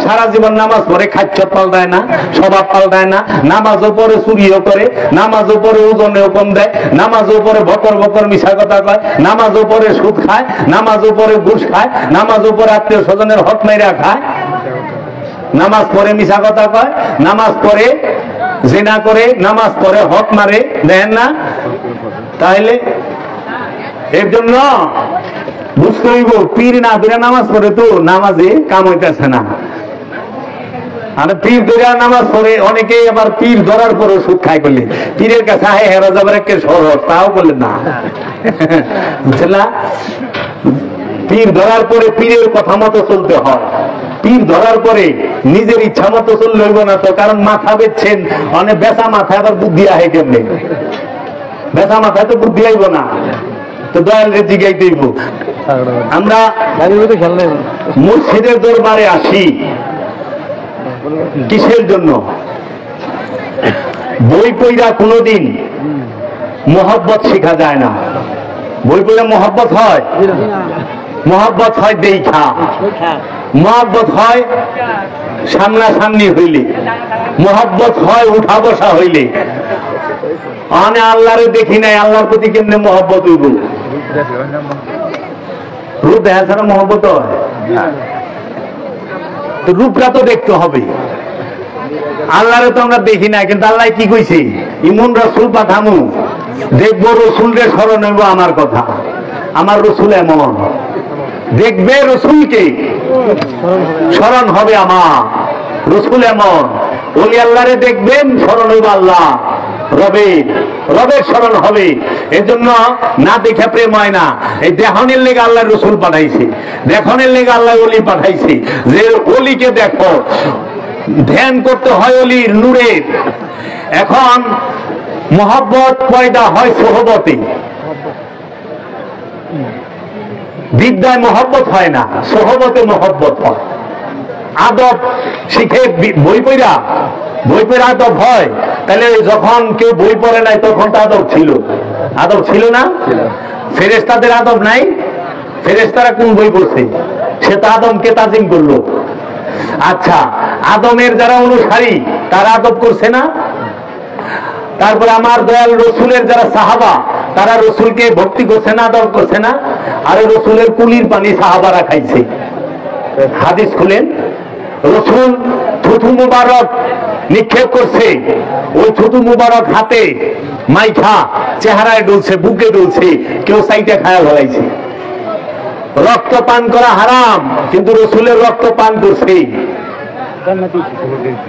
সারা জীবন নামাজ পড়ে খাদ্য পাল্টায় না, স্বভাব পাল্টায় না, নামাজও পড়ে চুরিও করে, নামাজও পড়ে ওজনেও কম দেয়, নামাজও পড়ে বকর বকর মিশা কথা কয়, নামাজও পড়ে সুদ খায়, নামাজও পড়ে ঘুষ খায়, নামাজও পড়ে আত্মীয় স্বজনের হক মাইরা খায়, নামাজ পড়ে মিশা কথা কয়, নামাজ পড়ে জিনা করে, নামাজ পড়ে হক মারে, দেন না? তাহলে এর জন্য বুঝতে হইব পীর না ধরে নামাজ পড়ে তো নামাজে কাম হইতেছে না। আর পীর ধরে নামাজ পড়ে অনেকেই আবার পীর ধরার পরে সুদ খায় করলে পীরের কাছে আহে হেরা যাবার একটা শহর তাও করলেন না, বুঝছেন না? পীর ধরার পরে পীরের কথা মতো চলতে হয়। পীর ধরার পরে নিজের ইচ্ছা মতো চললে হইব না তো, কারণ মাথা বেচছেন অনেক বেচা মাথায় আবার বুদ্ধি আহে কেমনে? বেচা মাথায় তো বুদ্ধি আইব না, তো দয়াল রে জিগাইতে হইব। আমরা মসজিদের দরবারে আসি কিসের জন্য? বই পড়া কোনদিন মোহব্বত শেখা যায় না। বই পড়লে মোহব্বত হয়? মোহব্বত হয় দেখা, মোহব্বত হয় সামনাসামনি হইলে, মোহব্বত হয় উঠা বসা হইলে। মানে আল্লাহরে দেখি নাই, আল্লাহর প্রতি কেমনে মোহব্বত হইব? রূপ দেখা ছাড়া মোহব্বত হয়? রূপটা তো দেখতে হবে। আল্লাহরে তো আমরা দেখি না, কিন্তু আল্লাহ কি কইছে? ইমন রসুল পাঠামু, দেখবো রসুল রে স্মরণ হইব আমার কথা। আমার রসুল এমন, দেখবে রসুলকে স্মরণ হবে আমার রসুল এমন। ওলি আল্লাহরে দেখবেন স্মরণ হইব আল্লাহ, রবের স্মরণ হবে। এর জন্য না দেখে প্রেম হয় না। এই দেহনের লেগে আল্লাহ রসুল পাঠাইছে, দেহনের লেগে আল্লাহ ওলি পাঠাইছে, যে ওলিকে দেখো, ধ্যান করতে হয় ওলির নূরের। এখন মহব্বত পয়দা হয় সোহবতে, বিদ্যায় মহব্বত হয় না, সোহবতে মহব্বত হয়। আদব শিখে বই পড়া আদব হয়। তাহলে যখন কেউ বই পড়ে নাই তখন তো আদব ছিল, আদব ছিল না? ফেরেশতাদের আদব নাই? ফেরেশতারা কোন বই পড়ছে? সে তো আদমকে তাজিম করলো। আচ্ছা, আদমের যারা অনুসারী তারা আদব করছে না? তারপরে আমার দয়াল রসুলের যারা সাহাবা তারা রসুলকে ভক্তি করছে না, আদব করছে না? আরে রসুলের কুলির পানি সাহাবারা খাইছে। হাদিস খুলেন, রসুল থুথু মুবারক নিক্ষেপ করছে, ওই থুথু মুবারক হাতে মাইখা চেহারায় ডলছে, বুকে ডলছে, কেউ সাইটে খায়া ফেলাইছে। রক্ত পান করা হারাম, কিন্তু রসুলের রক্ত পান করছে।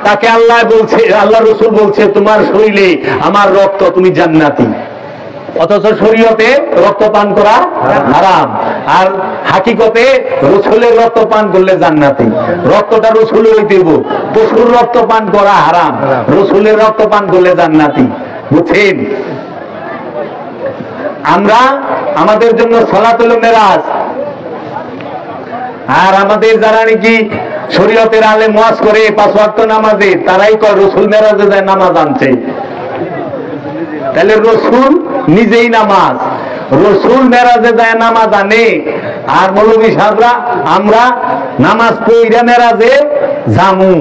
তাকে আল্লাহ বলছে, আল্লাহ রসুল বলছে তোমার শরীরে আমার রক্ত, তুমি জান্নাতি। অথচ শরীয়তে রক্ত পান করা হারাম, আর হাকিকতে রসুলের রক্ত পান করলে জান্নাতি। রক্তটা রসুল হইতে দিব, পশুর রক্ত পান করা হারাম, রসুলের রক্ত পান করলে জান্নাতি। বুঝছেন? আমরা আমাদের জন্য সালাত হলো মেরাজ, আর আমাদের যারা নাকি শরীয়তের আলেম ওয়াজ করে 5 ওয়াক্ত নামাজে, তারাই কয় রসুল মেরাজে যায় নামাজ আনছে। তাহলে রসুল নিজেই নামাজ, রসুল মেরাজে যায় নামাজ আনে, আর মৌলভী সাহেবরা আমরা নামাজ পড়িয়া মেরাজে জামু।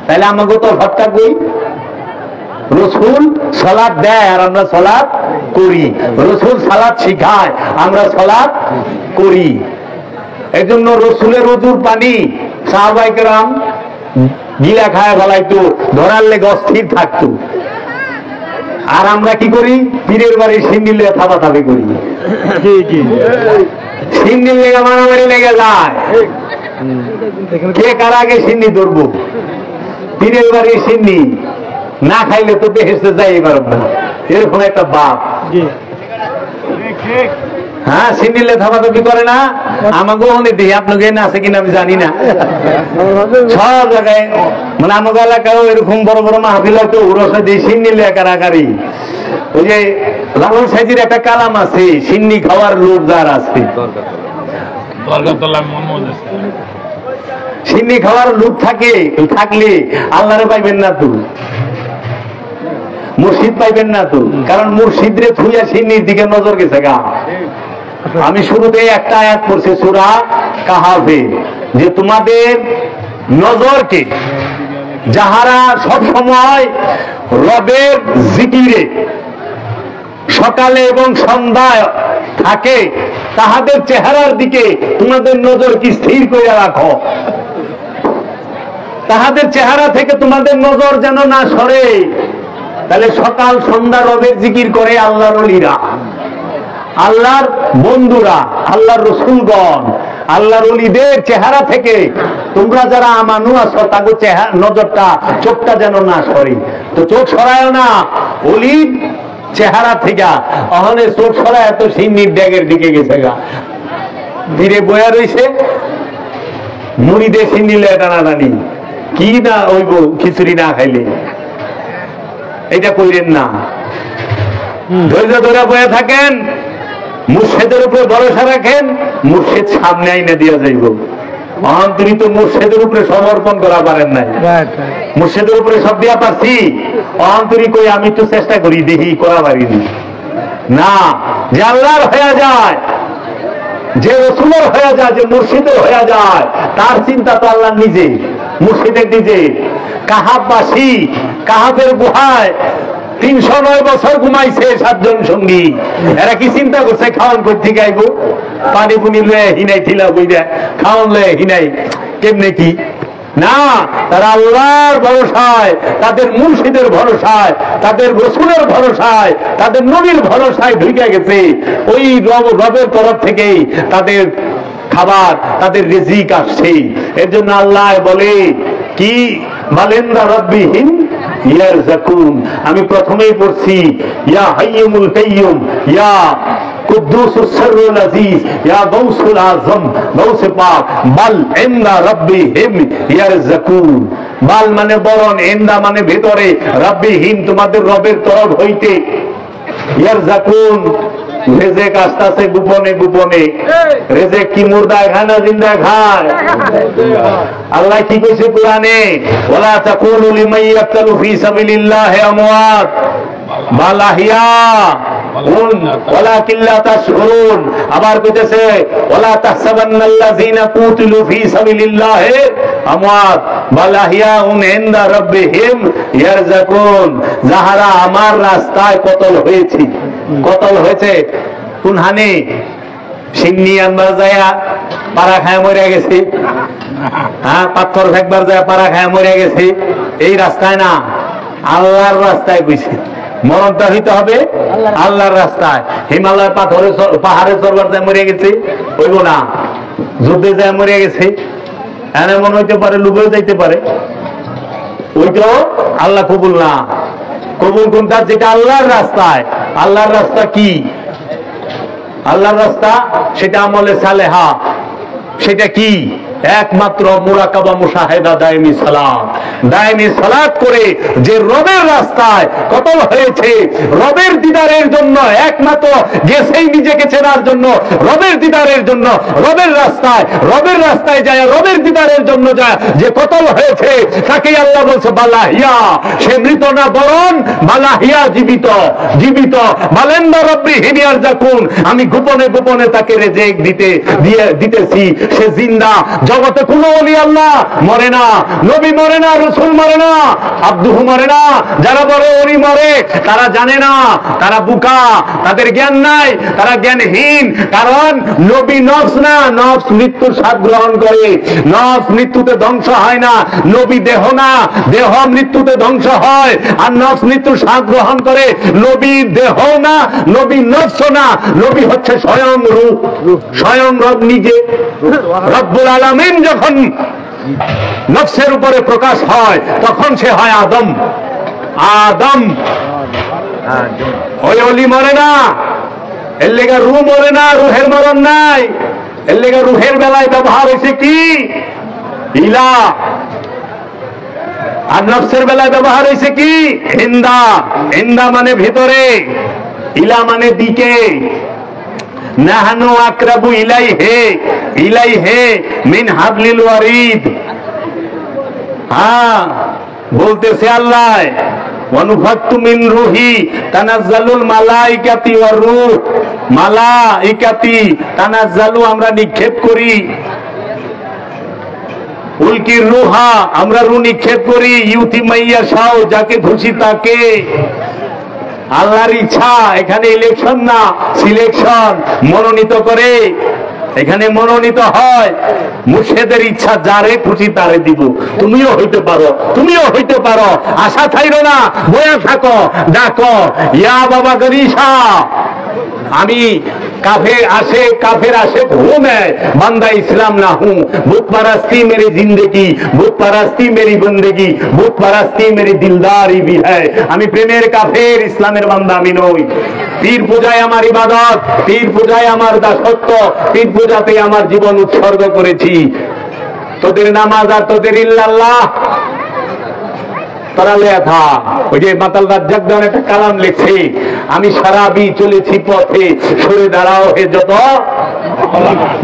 তাহলে আমাকে তো হত্যা কই? রসুল সালাত দেয় আর আমরা সালাত করি, রসুল সালাত শিখায় আমরা সালাত করি। এই জন্য রসুলের ওযুর পানি সাহাবায়ে কেরাম গিলা খায় ফেলাইতো, ধরার লেগে অস্থির থাকতো। আর আমরা কি করি? পীরের বাড়ি সিন্নি লেগে থাপাথাপি করি, সিন্নি লেগে মারামারি লেগে যায়, কে কার আগে সিন্নি ধরবো। পীরের বাড়ি সিন্নি না খাইলে তো বেহেশতে যাই পারব না, এরকম একটা বাপ। হ্যাঁ, সিন্নিলে থাপাথাপি করে না? আমাকে ওখানে দেখি, আপনাকে না আছে কিনা আমি জানি না। সব জায়গায় মানে আমাকে এলাকায় এরকম বড় বড় মাহফিল হয়তো ওরসা দিয়ে সিন্নিলে কারাকারি। ওই যে লালন সাইজির একটা কালাম আছে, সিন্নি খাওয়ার লোক যার আছে, সিন্নি খাওয়ার লোক থাকলে আল্লাহরে পাইবেন না। তুই মুর্শিদ পাইবেন না তো, কারণ মুর্শিদরে থুইয়া সিন্নির দিকে নজর গেছে গা। আমি শুরুতে একটা আয়াত পড়ছি সূরা কাহাফে, যে তোমাদের নজরকে যাহারা সব সময় রবের জিকিরে সকালে এবং সন্ধ্যায় থাকে, তাহাদের চেহারার দিকে তোমাদের নজর কি স্থির করে রাখো, তাহাদের চেহারা থেকে তোমাদের নজর যেন না সরে। তাহলে সকাল সন্ধ্যা রবের জিকির করে আল্লাহর ওলিরা, আল্লাহর বন্ধুরা, আল্লাহর রসুলগণ, আল্লাহর ওলিদের চেহারা থেকে তোমরা যারা আমানু আছো তাদের চেহারা নজরটা, চোখটা যেন না সরে। তো চোখ সরায় না ওলির চেহারা থেকে, অহনে চোখ সরায় এত সিন্নির ড্যাগের দিকে গেছে গা, ধীরে বয়া রয়েছে মুড়িদে সিন্নিলে টানাটানি, কি না ওইব খিচুড়ি না খাইলে, এটা কইরেন না। ধৈর্য ধরে বয়ে থাকেন, মুর্শিদের উপরে ভরসা রাখেন, মুর্শিদ সামনে আইনা দিয়া যাইব। অন্তরিত মুর্শিদের উপরে সমর্পণ করা পারেন নাই, মুর্শিদের উপরে সব দিয়া পারছি, অন্তরিক কই আমি তো চেষ্টা করি দেখি করা পারিনি না। যে আল্লাহর হয়ে যায়, যে রসুলের হয়ে যায়, যে মুর্শিদের হয়ে যায়, তার চিন্তা তো আল্লাহ নিজে, মুর্শিদের নিজে। কাহাববাসী কাহাবের গুহায় 309 বছর ঘুমাইছে 7 জন সঙ্গী, এরা কি চিন্তা করছে খাওয়ান করতে গাইব, পানি পুনি লয়ে হিনাই থিলা বইরা খাওয়ান লয়ে হিনাই, কেমনে কি না, তারা আল্লাহর ভরসায়, তাদের মুর্শিদের ভরসায়, তাদের রসুলের ভরসায়, তাদের নবীর ভরসায় ঢুকে গেছে। ওই রবের তরফ থেকেই তাদের খাবার, তাদের রিজিক আসছে। এর জন্য আল্লাহ বলে কি, মালেন্দা রব্বিহিম ইয়ারযাকুন। আমি প্রথমেই পড়ছি ইয়া হাইয়ুল কাইয়ুম, ইয়া কুদ্দুসুস সিররুল আজিজ, ইয়া গাউসুল আযম, গাউসে পাক, বাল ইন্দা রব্বিহিম ইয়ারযাকুন। বাল মানে বরং, ইন্দা মানে ভিতরে, রব্বিহিম তোমাদের রবের তরফ হইতে, ইয়ারযাকুন রেজেক আসতেছে গোপনে গোপনে। রেজেক কি মুর্দা খায় না জিন্দা খায়? আল্লাহ কি কইছে কোরআনে, ওয়ালা তাকুলু লিমান ইয়াকতালু ফি সাবিলিল্লাহি আমওয়াত বাল আহইয়া ওয়ালাকিন লা তাশউরুন। আবার কইতেছে ওয়ালা তাহসাবান্নাল্লাযিনা কুতিলু ফি সাবিলিল্লাহি আমওয়াত বাল আহইয়াউন ইনদা রাব্বিহিম ইয়ারযাকুন। যাহারা আমার রাস্তায় কতল হয়েছে, কতল হয়েছে কোন হানি, সিন্নি আনবার যায় পাড়া খায় মরে গেছে, হ্যাঁ পাথর ফেকবার যায় পাড়া খায় মরে গেছে, এই রাস্তায় না, আল্লাহর রাস্তায় কইছে। মরণটা হইতে হবে আল্লাহর রাস্তায়। হিমালয় পাহাড়ে চড়বার যায় মরে গেছে, হইব না। যুদ্ধে যায় মরে গেছে, এমন হইতে পারে, লুবেও যাইতে পারে, ওইটা আল্লাহ কবুল না। কবুল কোনটা? যেটা আল্লাহর রাস্তায়। আল্লাহর রাস্তা কি? আল্লাহর রাস্তা সেটা আমলে সালেহা। সেটা কি? একমাত্র মুরাকাবা মুশাহেদা দায়মি সালাত। দায়মি সালাত করে যে রবের রাস্তায় কতল হয়েছে, রবের দিদারের জন্য একমাত্র গেছেই নিজেকে চেনার জন্য, রবের দিদারের জন্য, রবের রাস্তায় যায়, রবের দিদারের জন্য যায় যে কতল হয়েছে, তাকেই আল্লাহ বলছে বালাহিয়া। সে মৃত না, বরং বালাহিয়া জীবিত, জীবিত। বালেন্দা রব্বি হিনিয়ার জাকুন, আমি গোপনে গোপনে তাকে রেজেক দিতেছি, সে জিন্দা। জগতে কোন ওলি আল্লাহ মরে না, নবী মরে না, রসুল মরে না, আব্দুহু মরে না। যারা বলে ওলি মরে, তারা জানে না, তারা বুকা, তাদের জ্ঞান নাই, তারা জ্ঞানহীন। কারণ নবী নফস না, নফস মৃত্যুর স্বাদ গ্রহণ করে, নফস মৃত্যুতে ধ্বংস হয় না। নবী দেহ না, দেহ মৃত্যুতে ধ্বংস হয়, আর নফস মৃত্যুর স্বাদ গ্রহণ করে। নবী দেহ না, নবী নফস না, নবী হচ্ছে স্বয়ং রূপ, স্বয়ং রব নিজে। রব্বুল আলামিন যখন নফসের উপরে প্রকাশ হয়, তখন সে হয় আদম। আদম ওই অলি মরে না, এর লেগা রুহ মরে না, রুহের মরণ নাই। এর লেগা রুহের বেলায় ব্যবহার হয়েছে কি? ইলা। আর নফসের বেলায় ব্যবহার হয়েছে কি? ইন্দা। ইন্দা মানে ভিতরে, ইলা মানে দিকে। নাহানু আকরাবু ইলাইহে মিন হাবলিল ওয়ারিদ। হ্যাঁ বলতেছে আল্লাহ, ওয়ানুফাক্তু মিন রূহি তানাজ্জালুল মালাইকাতি ওয়ার রূহ, মালাইকাতি তানাজ্জালু আমরা নিক্ষেপ করি, উলকির রুহা আমরা রু নিক্ষেপ করি, ইউতি মাইয়া শাও যাকে খুশি তাকে। আল্লাহর ইচ্ছা, এখানে ইলেকশন না, সিলেকশন, মনোনীত করে, এখানে মনোনীত হয়। মুর্শিদের ইচ্ছা যারে খুশি তারে দিব। তুমিও হইতে পারো, তুমিও হইতে পারো, আশা থাইরো না, বয়া থাকো, ডাকো ইয়া বাবা গরিশা। আমি काफिर आशिक हूं मैं, बंदा इस्लाम ना हूं। बुत परस्ती मेरी जिंदगी, बुत परस्ती मेरी बंदगी, बुत परस्ती मेरी दिलदारी भी है। আমি প্রেমের কাফের, ইসলামের বান্দা আমি নই। পীর পূজায় আমার ইবাদত, পীর পূজায় আমার দাসত্ব, পীর পূজাতে আমার জীবন উৎসর্গ করেছি। তোদের নামাজ আর তোদের ইল্লাল্লাহ था। মাতাল রাজ্জাক দেওয়ার একটা কালাম লিখছে, আমি সারাবি চলেছি পথে, সরে দাঁড়াও হে যত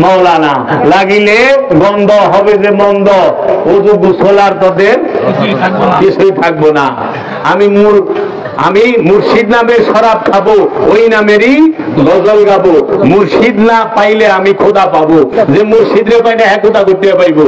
মৌলানা, লাগিলে গন্ধ হবে যে মন্দ, ওযু গোসল আর তোদের কিছুই থাকবো না। আমি মুর্শিদ নামের শরাব খাবো, ওই নামেরই গজল গাবো। মুর্শিদ না পাইলে আমি খোদা পাবো, যে মুর্শিদ রে পাইলে হ্যাঁ খোদা করতে পাইবো।